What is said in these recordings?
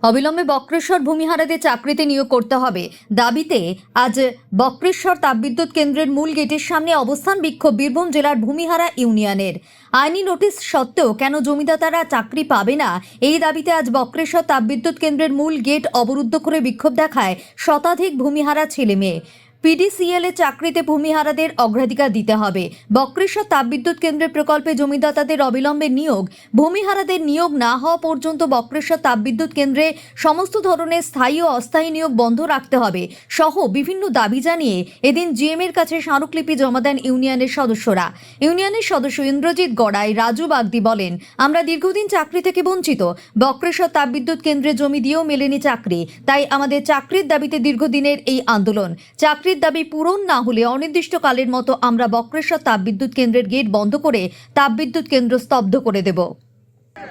অবিলম্বে বক্রেশ্বর ভূমিহারাদের চাকরিতে নিয়োগ করতে হবে দাবিতে আজ বক্রেশ্বর তাপবিদ্যুৎ কেন্দ্রের মূল গেটের সামনে অবস্থান বিক্ষোভ বীরভূম জেলার ভূমিহারা ইউনিয়নের। আইনি নোটিশ সত্ত্বেও কেন জমিদাতারা চাকরি পাবে না, এই দাবিতে আজ বক্রেশ্বর তাপবিদ্যুৎ কেন্দ্রের মূল গেট অবরুদ্ধ করে বিক্ষোভ দেখায় শতাধিক ভূমিহারা ছেলেমেয়ে। পিডিসিএল এর চাকরিতে ভূমিহারাদের অগ্রাধিকার দিতে হবে। বক্রেশ্বর তাপবিদ্যুৎ কেন্দ্রের প্রকল্পে জমিদাতাদের অবিলম্বে নিয়োগ, ভূমিহারাদের নিয়োগ না হওয়া পর্যন্ত বক্রেশ্বর তাপবিদ্যুৎ কেন্দ্রে সমস্ত ধরনের স্থায়ী ও অস্থায়ী নিয়োগ বন্ধ রাখতে হবে সহ বিভিন্ন দাবি জানিয়ে এদিন জিএম এর কাছে স্মারকলিপি জমা দেন ইউনিয়নের সদস্যরা। ইউনিয়নের সদস্য ইন্দ্রজিৎ গড়াই, রাজু বাগদি বলেন, আমরা দীর্ঘদিন চাকরি থেকে বঞ্চিত। বক্রেশ্বর তাপবিদ্যুৎ কেন্দ্রে জমি দিয়েও মেলেনি চাকরি, তাই আমাদের চাকরির দাবিতে দীর্ঘদিনের এই আন্দোলন। চাকরির দাবি পূরণ না হলে অনির্দিষ্টকালের মতো আমরা বক্রেশ্বর তাপবিদ্যুৎ কেন্দ্রের গেট বন্ধ করে তাপবিদ্যুৎ কেন্দ্র স্তব্ধ করে দেব।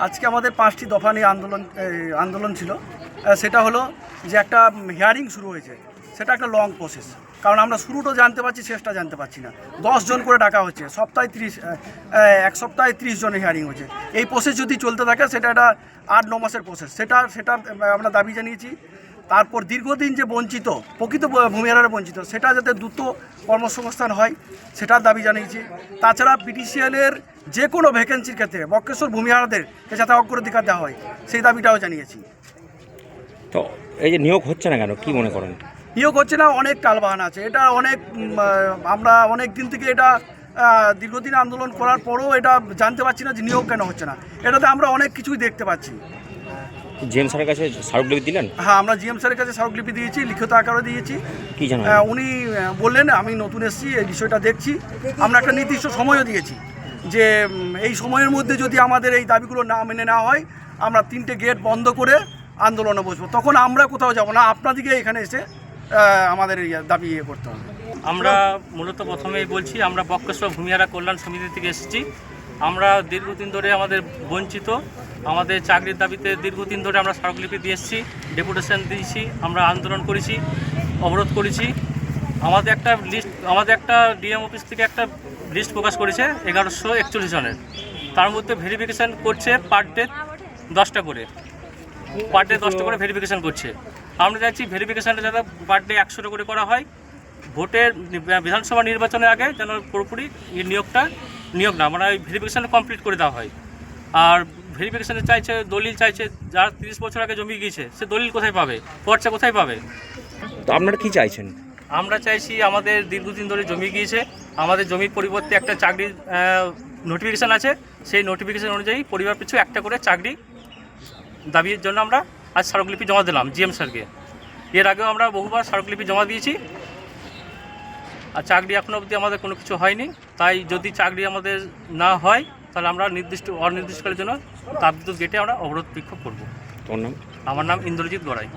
আজকে আমাদের 5টি দফা নিয়ে আন্দোলন ছিল। সেটা হলো যে একটা হিয়ারিং শুরু হয়েছে, সেটা একটা লং প্রসেস, কারণ আমরা শুরুটা জানতে পারছি, শেষটা জানতে পারছি না। 10 জন করে ডাকা হচ্ছে, এক সপ্তাহে 30 জনের হিয়ারিং হচ্ছে। এই প্রসেস যদি চলতে থাকে সেটা একটা 8-9 মাসের প্রসেস, সেটা আমরা দাবি জানিয়েছি। তারপর দীর্ঘদিন যে বঞ্চিত, প্রকৃত ভূমিহারারা বঞ্চিত, সেটা যাতে দ্রুত কর্মসংস্থান হয় সেটার দাবি জানিয়েছি। তাছাড়া পিডিসিএলের যে কোনো ভ্যাকেন্সির ক্ষেত্রে বক্রেশ্বর ভূমিহারাদেরকে যাতে অগ্রাধিকার দেওয়া হয় সেই দাবিটাও জানিয়েছি। তো এই যে নিয়োগ হচ্ছে না কেন, কি মনে করেন? নিয়োগ হচ্ছে না, অনেক টালবাহানা আছে। এটা আমরা অনেক দিন থেকে এটা দীর্ঘদিন আন্দোলন করার পরেও এটা জানতে পারছি না যে নিয়োগ কেন হচ্ছে না। এটাতে আমরা অনেক কিছুই দেখতে পাচ্ছি। জিএম স্যারের কাছে স্মারকলিপি দিলেন? হ্যাঁ, আমরা জিএম স্যারের কাছে স্মারকলিপি দিয়েছি, লিখিত আকারে দিয়েছি। কি জানেন? উনি বললেন আমি নতুন এসেছি, এই বিষয়টা দেখছি। আমরা একটা নির্দিষ্ট সময়ও দিয়েছি যে এই সময়ের মধ্যে যদি আমাদের এই দাবিগুলো না মেনে নেওয়া হয়, আমরা 3টে গেট বন্ধ করে আন্দোলনে বসবো। তখন আমরা কোথাও যাব না, আপনাদেরকে এখানে এসে আমাদের দাবি করতে হবে। আমরা মূলত প্রথমেই বলছি, আমরা বক্রেশ্বর ভূমিহারা কল্যাণ সমিতি থেকে এসেছি। আমরা দীর্ঘদিন ধরে আমাদের বঞ্চিত, আমাদের চাকরির দাবিতে দীর্ঘদিন ধরে আমরা স্মারকলিপি দিয়ে এসেছি, ডেপুটেশন দিয়েছি, আমরা আন্দোলন করেছি, অবরোধ করেছি। আমাদের একটা ডিএম অফিস থেকে একটা লিস্ট প্রকাশ করেছে 1141 জনের। তার মধ্যে ভেরিফিকেশান করছে পার ডে 10টা করে, ভেরিফিকেশান করছে। আমরা চাইছি ভেরিফিকেশানটা যাতে পার ডে 100টা করে করা হয়। ভোটের বিধানসভা নির্বাচনের আগে যেন পুরোপুরি নিয়োগ না, মানে ওই ভেরিফিকেশানটা কমপ্লিট করে দেওয়া হয়। আর ভেরিফিকেশানে চাইছে, দলিল চাইছে, যারা 30 বছর আগে জমি গিয়েছে সে দলিল কোথায় পাবে, পর্চা কোথায় পাবে? তো আপনারা কি চাইছেন? আমরা চাইছি আমাদের দীর্ঘদিন ধরে জমি গিয়েছে, আমাদের জমির পরিবর্তে একটা চাকরির নোটিফিকেশান আছে, সেই নোটিফিকেশান অনুযায়ী পরিবার পিছু একটা করে চাকরি দাবির জন্য আমরা আজ স্মারকলিপি জমা দিলাম জিএম স্যারকে। এর আগেও আমরা বহুবার স্মারকলিপি জমা দিয়েছি, আর চাকরি এখনও অবধি আমাদের কোনো কিছু হয়নি। তাই যদি চাকরি আমাদের না হয় তাহলে আমরা অনির্দিষ্টকালের জন্য তাপবিদ্যুৎ গেটে আমরা অবরোধ বিক্ষোভ করব। তোমার নাম? আমার নাম ইন্দ্রজিৎ গড়াই।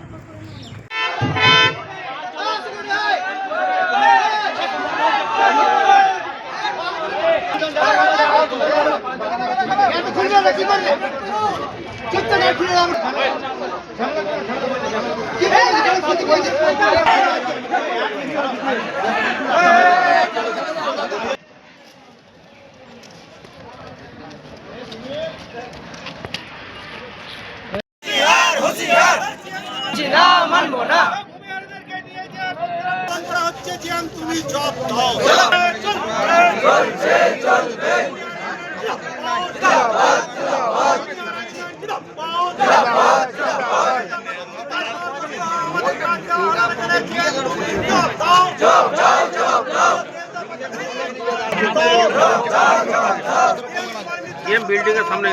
বিল্ডিং এর সামনে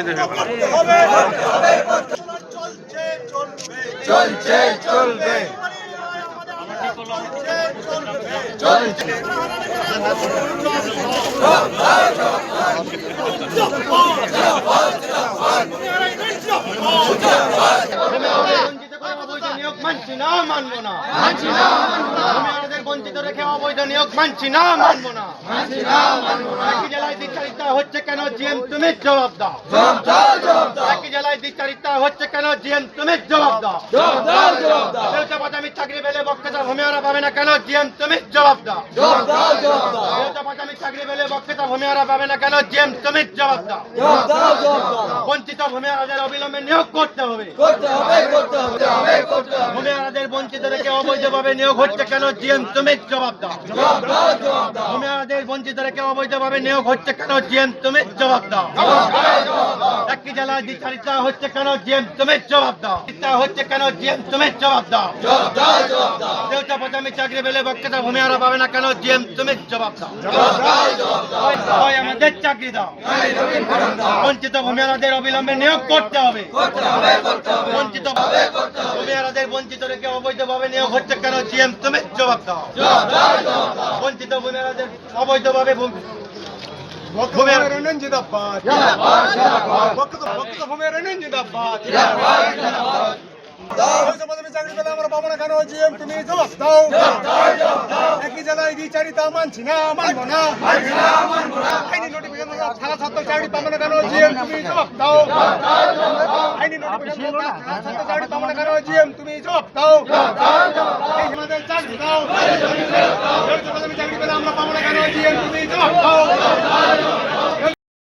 চলছে চলবে মানছি না, মানবো না। বঞ্চিত রেখে অবৈধ নিয়োগ মানছি না, মানবো না। একই জেলায় দ্বিচারিতা হচ্ছে কেন, জিএম তুমি জবাব দাও। একই জেলায় দ্বিচারিতা হচ্ছে কেন, জিএম তুমি জবাব দাও। আমি চাকরি পেলে বক্রেশ্বর ভূমিহারা পাবে না কেন, জিএম তুমি জবাব দাও। আমি চাকরি পেলে বক্রেশ্বর ভূমিহারা পাবে না কেন, জিএম তুমি জবাব দাও। বঞ্চিত ভূমিহারাদের অবিলম্বে নিয়োগ করতে হবে। ভূমিহারাদের বঞ্চিত রেখে অবৈধভাবে নিয়োগ হচ্ছে কেন জিএম তুমি জবাব দাও। ভূমিহারাদের বঞ্চিত রেখে অবৈধভাবে নিয়োগ হচ্ছে কেন জিএম তুমি জবাব দাও। একই জেলায় দ্বিচারিতা হচ্ছে কেন জিএম তুমি জবাব দাও। হচ্ছে কেন জিএম তুমি জবাব দাও। দেউতা পচামি চাকরি পেলে বক্তৃতা ভূমিহারা পাবে না কেন জিএম তুমি জবাব দাও। হয় আমাদের চাকরি দাও। বঞ্চিত ভূমিহারাদের অবিলম্বে নিয়োগ করতে হবে। বঞ্চিত ভূমিহারাদের বঞ্চিত রেখে অবৈধভাবে নিয়োগ হচ্ছে কেন জিএম তুমি জবাব দাও। বঞ্চিত ভূমিহারাদের অবৈধভাবে চাকরি পেলে আমরা পাবো না কেন জিএম তুমি জবাব দাও। একই জেলায় দ্বিচারিতা মানছি না, মানবো না। আইনি নোটিফিকেশন ছাড়া ছাত্র চাকরি পাবো না কেন জিএম তুমি জবাব দাও। আইনি নোটিফিকেশন ছাড়া ছাত্র চাকরি পাবো না কেন জিএম তুমি জবাব দাও। আমাদের চাকরি দাও। চাকরি পেলে আমরা পাবো না কেন জিএম তুমি জবাব দাও।